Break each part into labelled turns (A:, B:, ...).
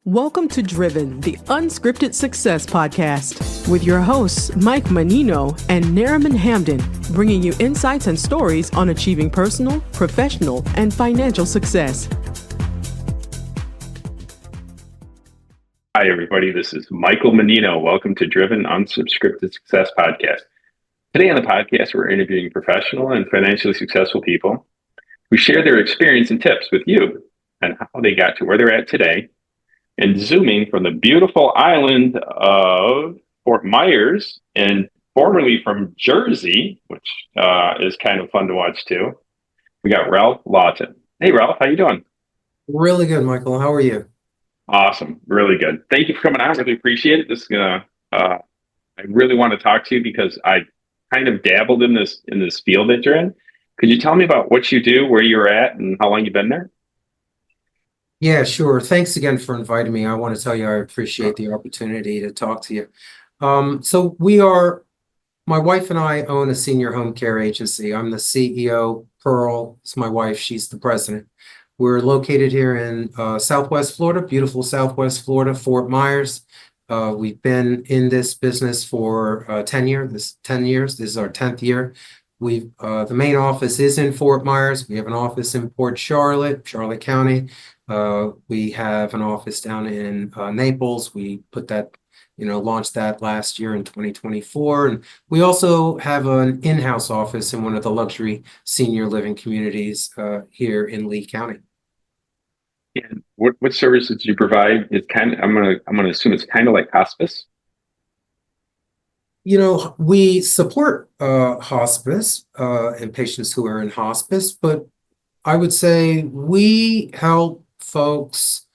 A: Welcome to Driven, the Unscripted Success podcast, with your hosts, Mike Mannino and Nariman Hamden, bringing you insights and stories on achieving personal, professional, and financial success.
B: Hi, everybody. This is Michael Mannino. Welcome to Driven Unscripted Success podcast. Today on the podcast, we're interviewing professional and financially successful people who share their experience and tips with you and how they got to where they're at today. And zooming from the beautiful island of Fort Myers and formerly from Jersey, which is kind of fun to watch too, we got Ralph Laughton. Hey, Ralph, how you doing?
C: Really good, Michael. How are you?
B: Awesome. Really good. Thank you for coming on. I really appreciate it. This is I really want to talk to you because I kind of dabbled in this field that you're in. Could you tell me about what you do, where you're at, and how long you've been there?
C: Yeah, sure. Thanks again for inviting me. I want to tell you I appreciate the opportunity to talk to you. My wife and I own a senior home care agency. I'm the CEO. Pearl is my wife. She's the president. We're located here in Southwest Florida, beautiful Southwest Florida, Fort Myers. We've been in this business for 10 years. This is our 10th year. The main office is in Fort Myers. We have an office in Port Charlotte County. We have an office down in Naples. We launched that last year in 2024. And we also have an in-house office in one of the luxury senior living communities here in Lee County.
B: And what services do you provide? It's I'm gonna assume it's kind of like hospice.
C: We support hospice and patients who are in hospice, but I would say we help folks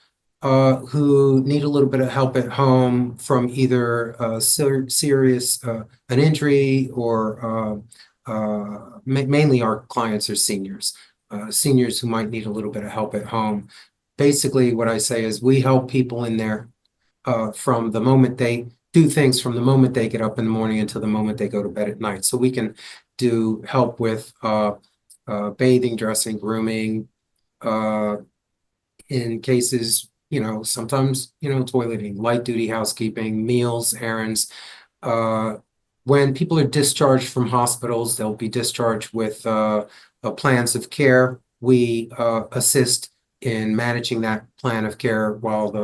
C: who need a little bit of help at home from either serious an injury or mainly our clients are seniors who might need a little bit of help at home. Basically, what I say is we help people in there from the moment they do things, from the moment they get up in the morning until the moment they go to bed at night. So we can do help with bathing, dressing, grooming, in cases, sometimes, toileting, light duty housekeeping, meals, errands. When people are discharged from hospitals, they'll be discharged with plans of care. We assist in managing that plan of care while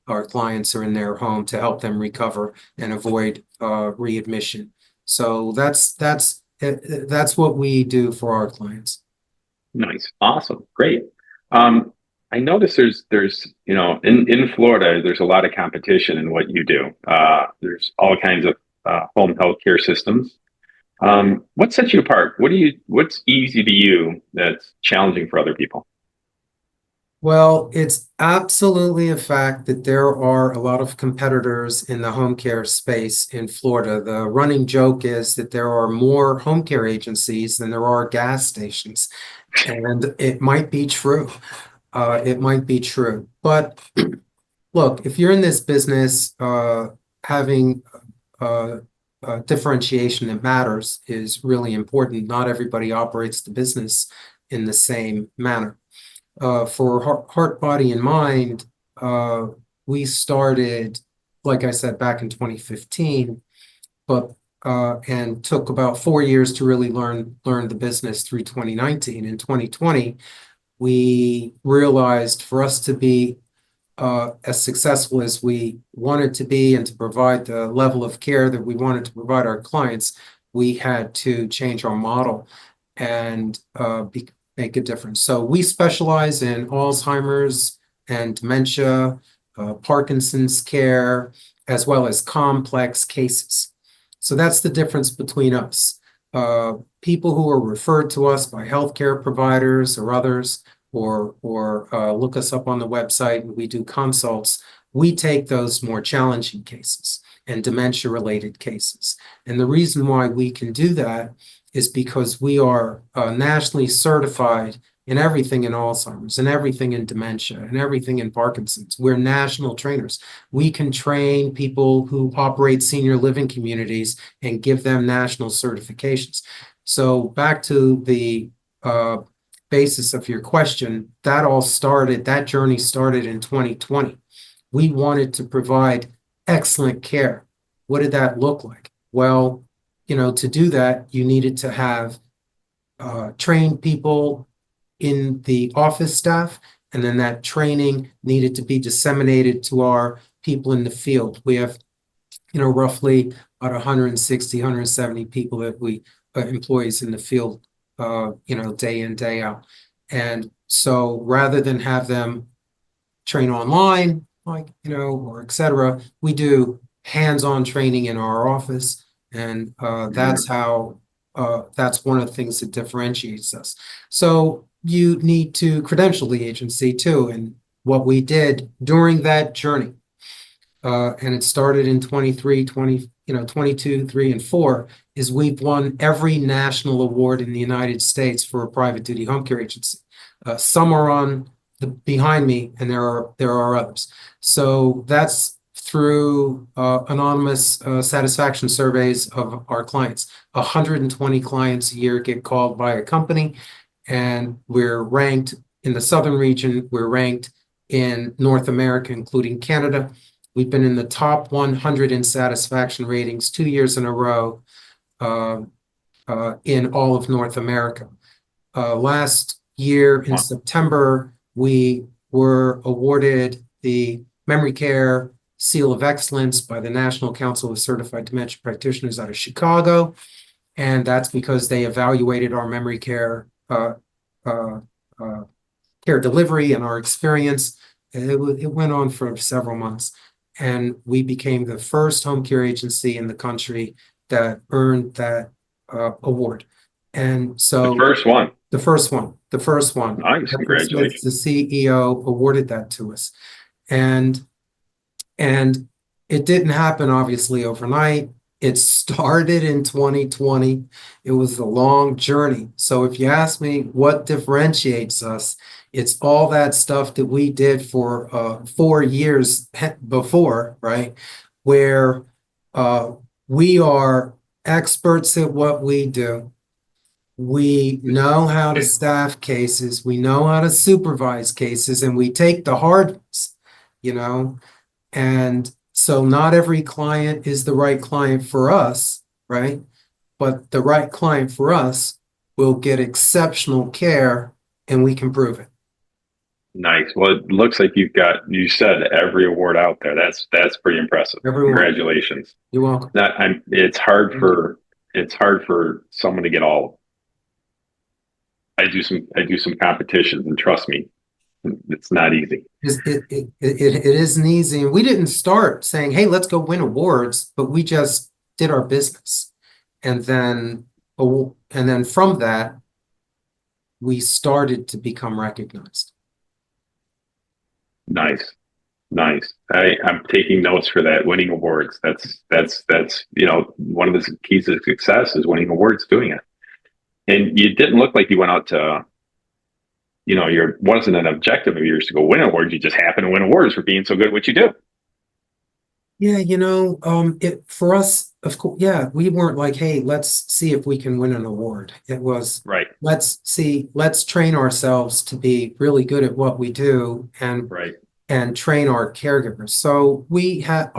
C: our clients are in their home to help them recover and avoid readmission. So that's what we do for our clients.
B: Nice. Awesome. Great. I notice there's in Florida, there's a lot of competition in what you do. There's all kinds of home health care systems. What sets you apart? What's easy to you that's challenging for other people?
C: Well, it's absolutely a fact that there are a lot of competitors in the home care space in Florida. The running joke is that there are more home care agencies than there are gas stations. And it might be true. But look, if you're in this business, having differentiation that matters is really important. Not everybody operates the business in the same manner. For Heart, Body, and Mind, we started, like I said, back in 2015, and took about 4 years to really learn the business through 2019. In 2020, we realized for us to be as successful as we wanted to be and to provide the level of care that we wanted to provide our clients, we had to change our model and make a difference. So we specialize in Alzheimer's and dementia, Parkinson's care, as well as complex cases. So that's the difference between us. People who are referred to us by healthcare providers or others, or look us up on the website and we do consults, we take those more challenging cases and dementia-related cases. And the reason why we can do that is because we are nationally certified in everything in Alzheimer's and everything in dementia and everything in Parkinson's. We're national trainers. We can train people who operate senior living communities and give them national certifications. So back to the basis of your question, that journey started in 2020 We wanted to provide excellent care. What did that look like? Well, to do that, you needed to have trained people in the office staff, and then that training needed to be disseminated to our people in the field. We have, roughly about 160, 170 people that we employees in the field, day in, day out. And so rather than have them train online, or et cetera, we do hands-on training in our office. And that's one of the things that differentiates us. So you need to credential the agency too. And what we did during that journey, and it started in 22, 3, and 4, is we've won every national award in the United States for a private duty home care agency. Some are on behind me, and there are others. So that's through anonymous satisfaction surveys of our clients. 120 clients a year get called by a company, and we're ranked in the southern region. We're ranked in North America, including Canada. We've been in the top 100 in satisfaction ratings 2 years in a row in all of North America. Last year in September, we were awarded the Memory Care Seal of Excellence by the National Council of Certified Dementia Practitioners out of Chicago. And that's because they evaluated our memory care care delivery and our experience. It went on for several months. And we became the first home care agency in the country that earned that award. And so
B: the first one.
C: Nice,
B: congratulations.
C: The CEO awarded that to us. And it didn't happen, obviously, overnight. It started in 2020. It was a long journey. So if you ask me what differentiates us, it's all that stuff that we did for 4 years before, right? Where we are experts at what we do. We know how to staff cases. We know how to supervise cases, and we take the hard ones, And so not every client is the right client for us, right? But the right client for us will get exceptional care, and we can prove it.
B: Nice. Well, it looks like you said every award out there. That's pretty impressive. Congratulations.
C: You're welcome.
B: It's hard for someone to get all of them. I do some competitions, and trust me, it's not easy.
C: It isn't easy. And we didn't start saying, hey, let's go win awards, but we just did our business. And then from that, we started to become recognized.
B: Nice. I'm taking notes for that. Winning awards. That's one of the keys to success is winning awards, doing it. And you didn't look like you went out to, wasn't an objective of yours to go win awards. You just happen to win awards for being so good at what you do.
C: Yeah, for us, of course, yeah, we weren't like, hey, let's see if we can win an award. It was,
B: right.
C: Let's train ourselves to be really good at what we do and train our caregivers. So we had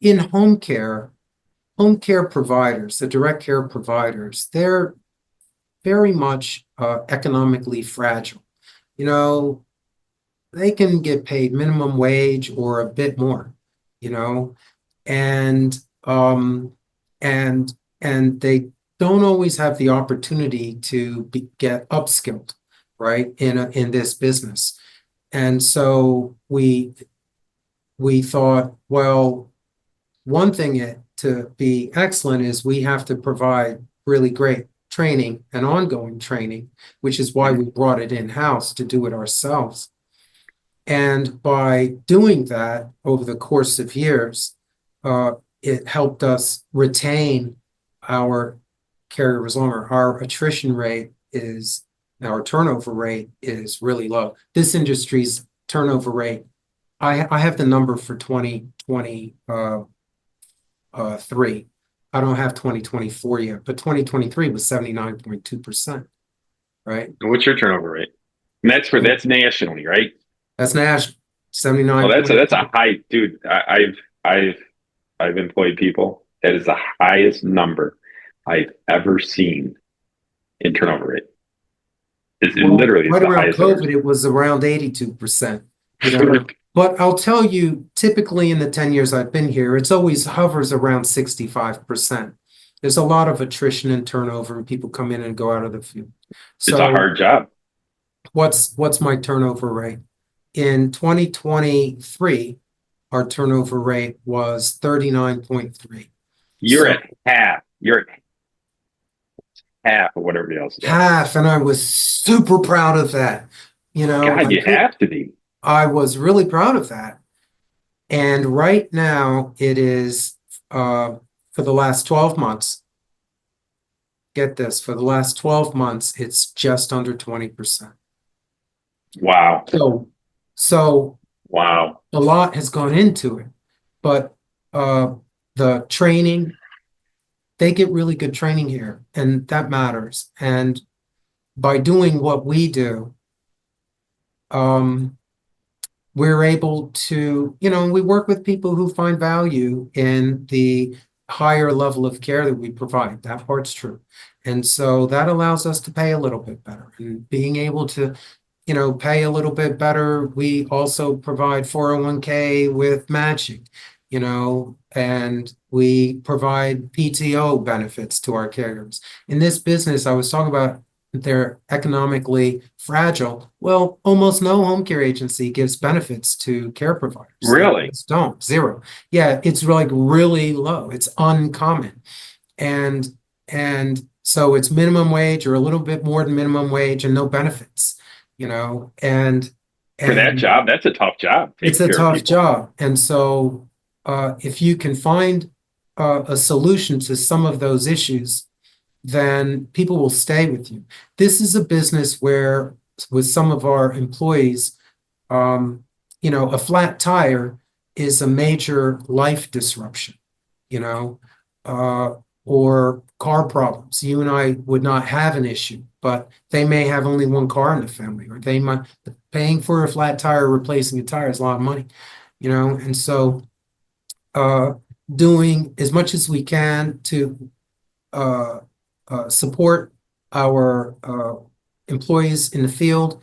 C: in home care providers, the direct care providers, they're very much economically fragile. They can get paid minimum wage or a bit more, and they don't always have the opportunity to get upskilled, right, in this business. And so we thought, well, one thing to be excellent is we have to provide really great training and ongoing training, which is why we brought it in-house to do it ourselves. And by doing that over the course of years, it helped us retain our caregivers longer. Our turnover rate is really low. This industry's turnover rate, I have the number for 2023. I don't have 2024 yet, but 2023 was 79.2%, right?
B: And what's your turnover rate? And that's nationally, right?
C: That's national. 79.
B: Well, that's a high, dude. I've employed people. That is the highest number I've ever seen in turnover rate. It
C: Well,
B: literally is
C: right
B: the
C: around
B: highest ever.
C: COVID, it was around 82%. You know, but I'll tell you, typically in the 10 years I've been here, it's always hovers around 65%. There's a lot of attrition and turnover, and people come in and go out of the field.
B: It's a
C: So
B: hard job.
C: what's my turnover rate? In 2023, our turnover rate was 39.3.
B: You're
C: So
B: at half. You're at half of what everybody else is at.
C: half, and I was super proud of that. You know,
B: God, you have to be.
C: I was really proud of that. And right now it is for the last 12 months. Get this, for the last 12 months, it's just under 20%.
B: Wow.
C: So
B: Wow.
C: a lot has gone into it, but the training, they get really good training here, and that matters. And by doing what we do, we're able to, we work with people who find value in the higher level of care that we provide. That part's true. And so that allows us to pay a little bit better. And being able to, pay a little bit better, we also provide 401k with matching, and we provide PTO benefits to our caregivers. In this business, I was talking about they're economically fragile. Well, almost no home care agency gives benefits to care providers.
B: Really?
C: Don't. Zero. Yeah, it's like really low. It's uncommon. And so it's minimum wage or a little bit more than minimum wage and no benefits, and
B: For that job, that's a tough job.
C: It's a tough job. And so if you can find a solution to some of those issues, then people will stay with you. This is a business where, with some of our employees, a flat tire is a major life disruption, or car problems. You and I would not have an issue, but they may have only one car in the family, or they might paying for a flat tire, replacing a tire is a lot of money, and so doing as much as we can to support our employees in the field.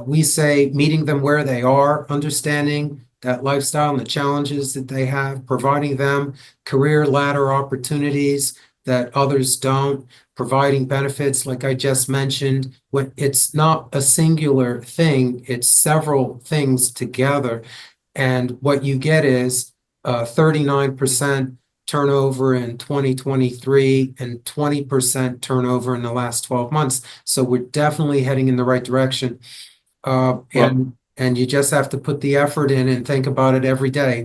C: We say meeting them where they are, understanding that lifestyle and the challenges that they have, providing them career ladder opportunities that others don't, providing benefits like I just mentioned. When it's not a singular thing, it's several things together. And what you get is 39% turnover in 2023 and 20% turnover in the last 12 months. So we're definitely heading in the right direction. And you just have to put the effort in and think about it every day.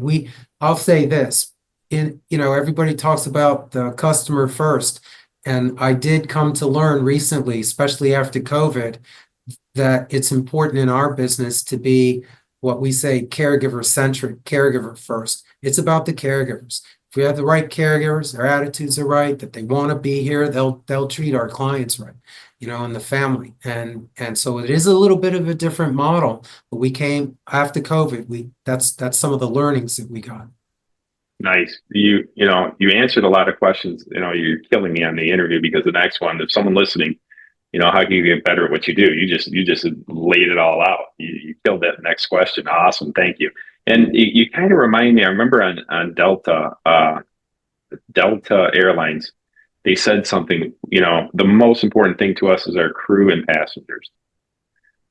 C: I'll say this, everybody talks about the customer first. And I did come to learn recently, especially after COVID, that it's important in our business to be what we say caregiver centric, caregiver first. It's about the caregivers. If we have the right caregivers, their attitudes are right, that they want to be here, they'll treat our clients right, and the family. And so it is a little bit of a different model, but we came after COVID. That's some of the learnings that we got.
B: Nice. You answered a lot of questions. You're killing me on the interview, because the next one, if someone listening, how can you get better at what you do? You just laid it all out. You killed that next question. Awesome. Thank you. And you kind of remind me, I remember on Delta Airlines, they said something, the most important thing to us is our crew and passengers.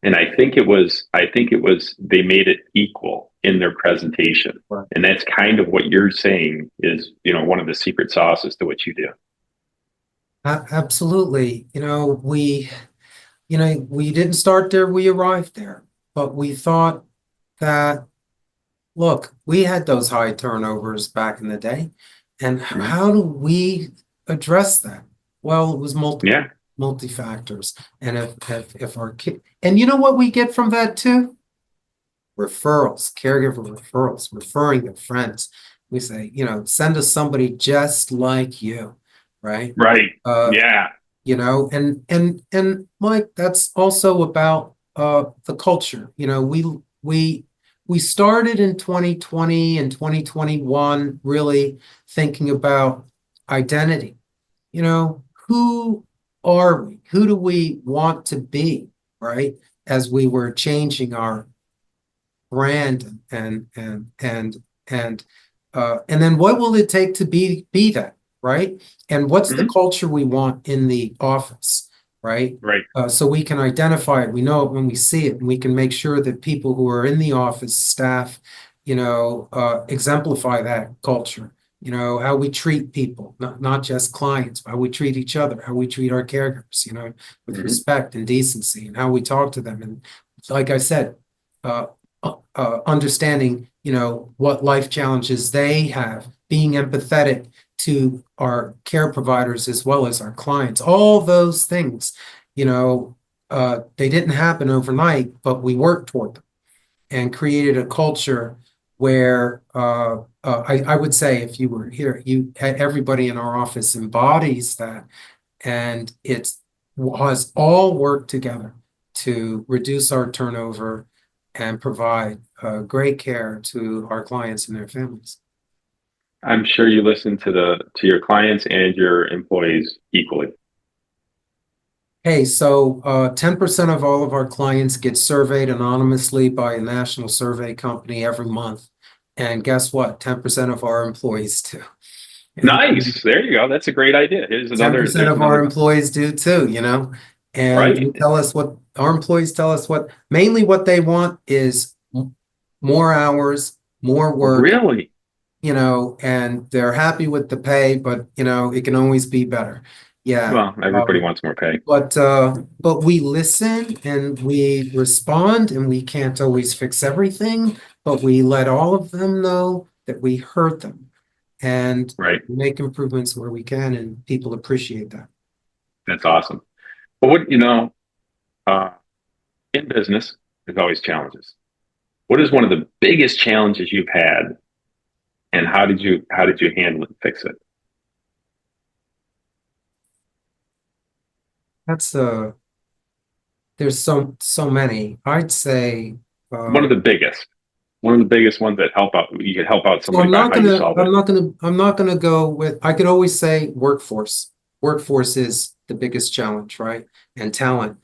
B: And I think it was they made it equal in their presentation.
C: Right.
B: And that's kind of what you're saying is, one of the secret sauces to what you do.
C: Absolutely. We didn't start there, we arrived there, but we thought that, look, we had those high turnovers back in the day, and how do we address that? Well, it was multi-factors. And if our kid, and you know what we get from that too? Referrals, caregiver referrals, referring their friends. We say, send us somebody just like you, right?
B: Right. Yeah.
C: And Mike, that's also about the culture. We we started in 2020 and 2021 really thinking about identity. Who are we? Who do we want to be, right? As we were changing our brand and then what will it take to be that, right? And what's the culture we want in the office, right?
B: Right.
C: So we can identify it. We know it when we see it, and we can make sure that people who are in the office, staff, exemplify that culture. How we treat people, not just clients, how we treat each other, how we treat our caregivers, with respect and decency, and how we talk to them. And like I said, understanding, what life challenges they have, being empathetic to our care providers as well as our clients. All those things, they didn't happen overnight, but we worked toward them and created a culture where I would say, if you were here, everybody in our office embodies that, and it has all worked together to reduce our turnover and provide great care to our clients and their families.
B: I'm sure you listen to your clients and your employees equally.
C: Hey, so 10% of all of our clients get surveyed anonymously by a national survey company every month. And guess what? 10% of our employees do.
B: Nice. There you go. That's a great idea. Here's another.
C: 10% of our employees do too, and
B: right.
C: they tell us our employees tell us mainly what they want is more hours, more work.
B: Really?
C: And they're happy with the pay, but it can always be better. Yeah.
B: Well, everybody wants more pay.
C: But we listen and we respond, and we can't always fix everything, but we let all of them know that we heard them and make improvements where we can, and people appreciate that.
B: That's awesome. But in business, there's always challenges. What is one of the biggest challenges you've had, and how did you handle it and fix it?
C: There's so many. I'd say
B: one of the biggest ones that you could help out somebody.
C: I'm not gonna go with. I could always say workforce. Workforce is the biggest challenge, right? And talent.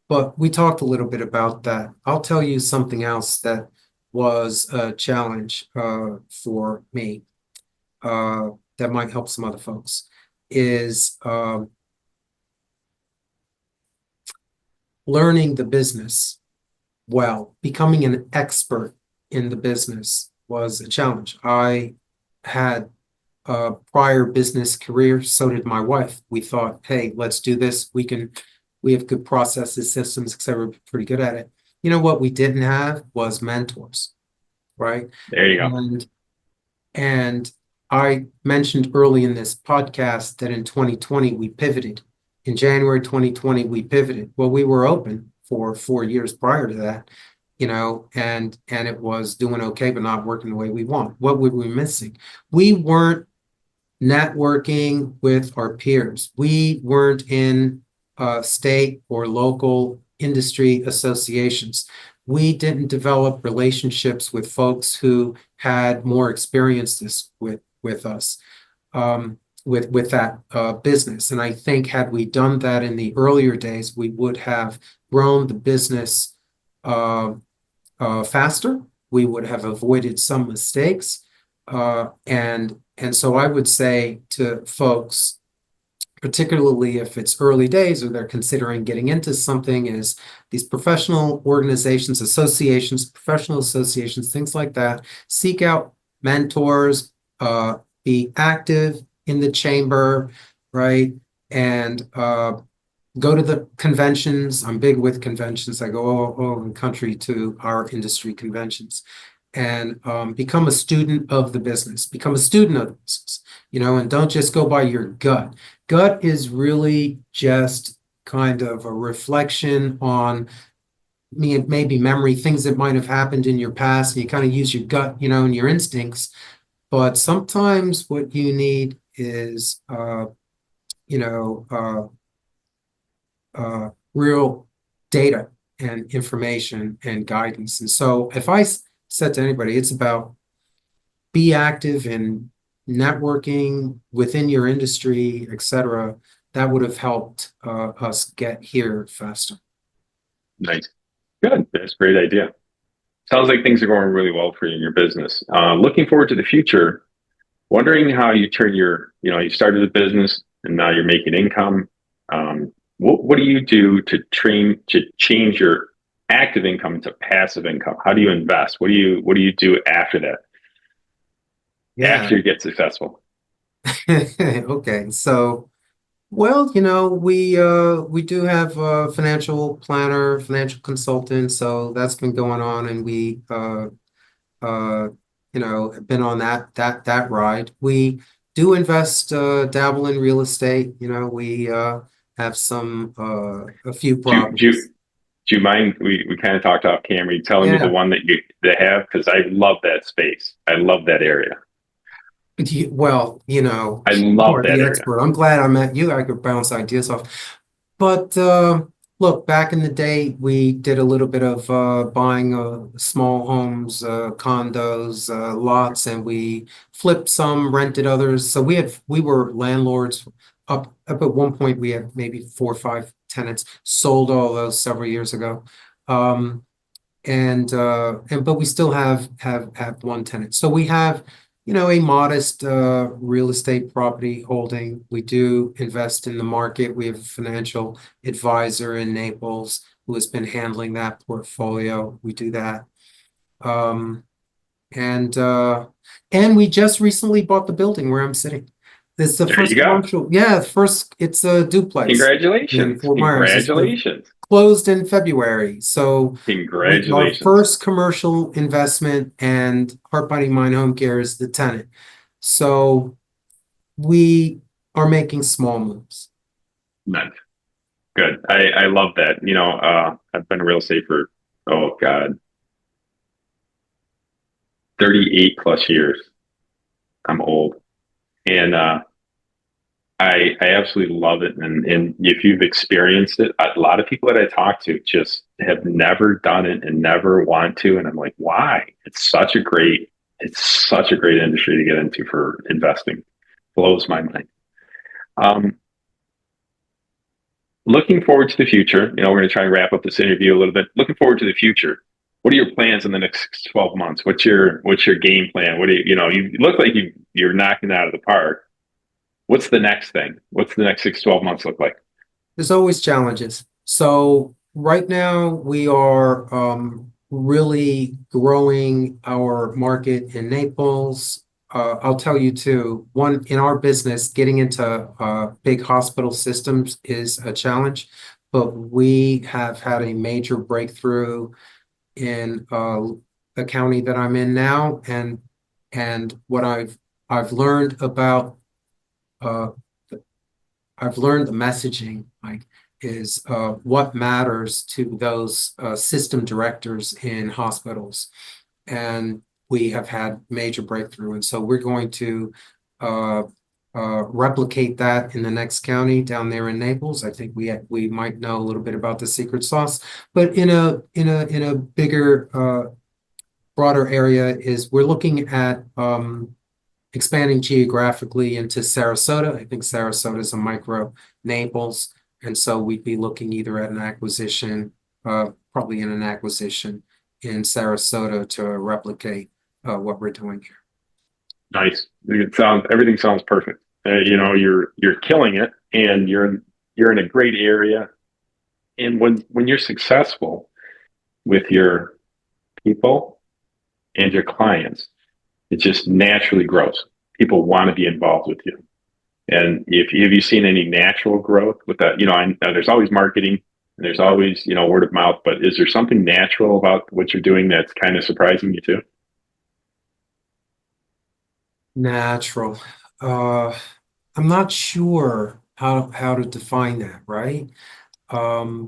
C: But we talked a little bit about that. I'll tell you something else that was a challenge for me that might help some other folks is learning the business well. Becoming an expert in the business was a challenge. I had a prior business career, so did my wife. We thought, hey, let's do this. We have good processes, systems, etc. We're pretty good at it. What we didn't have was mentors, right?
B: There you go.
C: And I mentioned early in this podcast that in 2020 we pivoted. In January 2020 we pivoted. Well, we were open for 4 years prior to that, and it was doing okay, but not working the way we want. What were we missing? We weren't networking with our peers. We weren't in state or local industry associations. We didn't develop relationships with folks who had more experiences with us, with that business. And I think had we done that in the earlier days, we would have grown the business faster. We would have avoided some mistakes. And so I would say to folks, particularly if it's early days or they're considering getting into something, is these professional organizations, associations, professional associations, things like that, seek out mentors, be active in the chamber, right? And go to the conventions. I'm big with conventions. I go all over the country to our industry conventions, and become a student of the business, and don't just go by your gut. Gut is really just kind of a reflection on maybe memory, things that might have happened in your past, and you kind of use your gut, and your instincts. But sometimes what you need is, real data and information and guidance. And so if I said to anybody, it's about be active in networking within your industry, etc. That would have helped us get here faster.
B: Nice. Good. That's a great idea. Sounds like things are going really well for you in your business. Looking forward to the future, wondering how you turn you started a business and now you're making income. What do you do to change your active income to passive income? How do you invest? What do you do after that?
C: Yeah.
B: After you get successful?
C: Okay. So, well, we do have a financial planner, financial consultant. So that's been going on, and we have been on that ride. We do invest, dabble in real estate. We have a few properties.
B: Do you mind? We kind of talked off camera. You telling me the
C: Yeah.
B: one that they have, because I love that space. I love that area.
C: Well,
B: I
C: you
B: love
C: are
B: that
C: the
B: area.
C: expert. I'm glad I met you. I could bounce ideas off. But look, back in the day, we did a little bit of buying small homes, condos, lots, and we flipped some, rented others. So we were landlords. Up at one point, we had maybe 4 or 5 tenants. Sold all those several years ago. But we still have one tenant. So we have a modest real estate property holding. We do invest in the market. We have a financial advisor in Naples who has been handling that portfolio. We do that. And we just recently bought the building where I'm sitting. This is the
B: There
C: first
B: you go.
C: commercial. Yeah, it's a duplex in
B: Congratulations.
C: Fort Myers. It's
B: Congratulations.
C: closed in February. So our
B: Congratulations.
C: first commercial investment, and Heart Body Mind Home Care is the tenant. So we are making small moves.
B: Nice. Good. I love that. I've been in real estate for, oh God, 38 plus years. I'm old. And I absolutely love it. And if you've experienced it, a lot of people that I talk to just have never done it and never want to. And I'm like, why? It's such a great industry to get into for investing. Blows my mind. Looking forward to the future, we're going to try and wrap up this interview a little bit. Looking forward to the future. What are your plans in the next 12 months? What's your game plan? What do you look like you're knocking it out of the park. What's the next thing? What's the next 6-12 months look like?
C: There's always challenges. So right now we are really growing our market in Naples. I'll tell you too, in our business, getting into big hospital systems is a challenge, but we have had a major breakthrough in the county that I'm in now, and what I've learned about I've learned the messaging, Mike, is what matters to those system directors in hospitals. And we have had major breakthrough. And so we're going to replicate that in the next county down there in Naples. I think we might know a little bit about the secret sauce, but in a bigger, broader area is we're looking at expanding geographically into Sarasota. I think Sarasota is a micro Naples. And so we'd be looking either at an acquisition, probably in an acquisition in Sarasota to replicate what we're doing here.
B: Nice. Everything sounds perfect. You're killing it, and you're in a great area. And when you're successful with your people and your clients, it just naturally grows. People want to be involved with you. And have you seen any natural growth with that? I know there's always marketing and there's always, word of mouth, but is there something natural about what you're doing that's kind of surprising you too?
C: Natural. I'm not sure how to define that, right?
B: Yeah.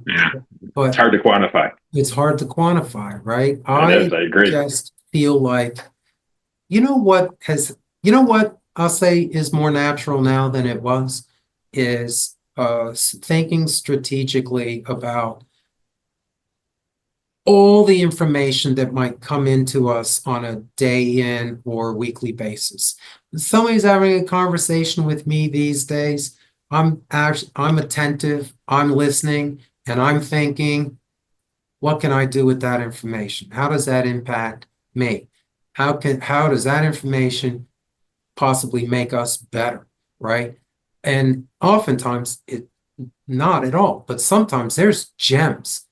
C: But
B: It's hard to quantify.
C: It's hard to quantify, right?
B: It is, I agree.
C: Just feel like, what I'll say is more natural now than it was, is thinking strategically about all the information that might come into us on a day in or weekly basis. When somebody's having a conversation with me these days, I'm attentive, I'm listening, and I'm thinking, what can I do with that information? How does that impact me? How does that information possibly make us better, right? And oftentimes not at all, but sometimes there's gems.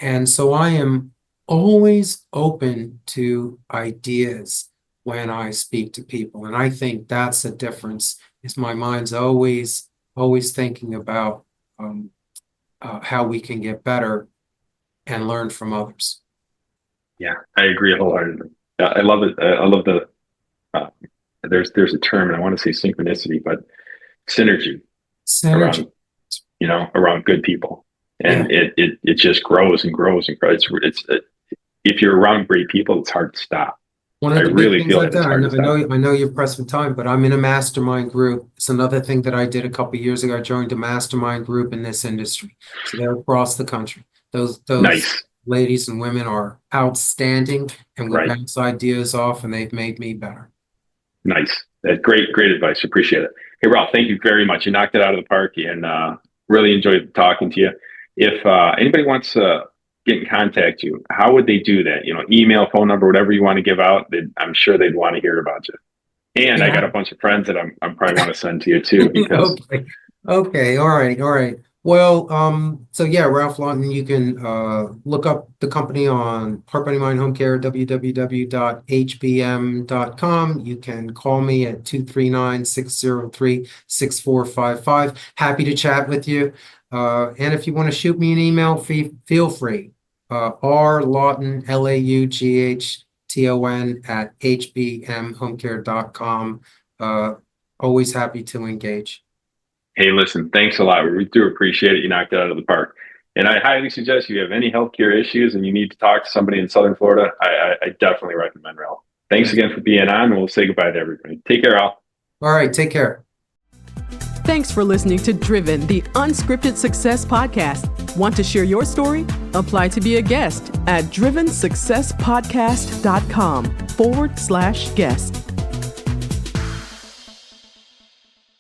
C: And so I am always open to ideas when I speak to people. And I think that's the difference, is my mind's always thinking about how we can get better and learn from others.
B: Yeah, I agree wholeheartedly. I love it. I love there's a term, and I want to say synchronicity, but synergy around, around good people. And it just grows and grows and grows. If you're around great people, it's hard to stop.
C: One of the big things like that,
B: I
C: know you're pressed for time, but I'm in a mastermind group. It's another thing that I did a couple of years ago. I joined a mastermind group in this industry. So they're across the country. Those
B: nice.
C: Ladies and women are outstanding, and we bounce ideas off, and they've made me better.
B: Nice. That's great advice. Appreciate it. Hey, Ralph, thank you very much. You knocked it out of the park, and really enjoyed talking to you. If anybody wants to get in contact with you, how would they do that? Email, phone number, whatever you want to give out. I'm sure they'd want to hear about you. And I got a bunch of friends that I'm probably want to send to you too. Because
C: Okay. All right. Well, so yeah, Ralph Laughton, you can look up the company on Heart Body Mind Home Care, www.hbm.com. You can call me at 239-603-6455. Happy to chat with you. And if you want to shoot me an email, feel free. rlaughton, LAUGHTON at hbmhomecare.com. Always happy to engage.
B: Hey, listen, thanks a lot. We do appreciate it. You knocked it out of the park. And I highly suggest if you have any healthcare issues and you need to talk to somebody in Southern Florida, I definitely recommend Ralph. Thanks again for being on, and we'll say goodbye to everybody. Take care, Ralph.
C: All right, take care.
A: Thanks for listening to Driven, the Unscripted Success podcast. Want to share your story? Apply to be a guest at drivensuccesspodcast.com/guest.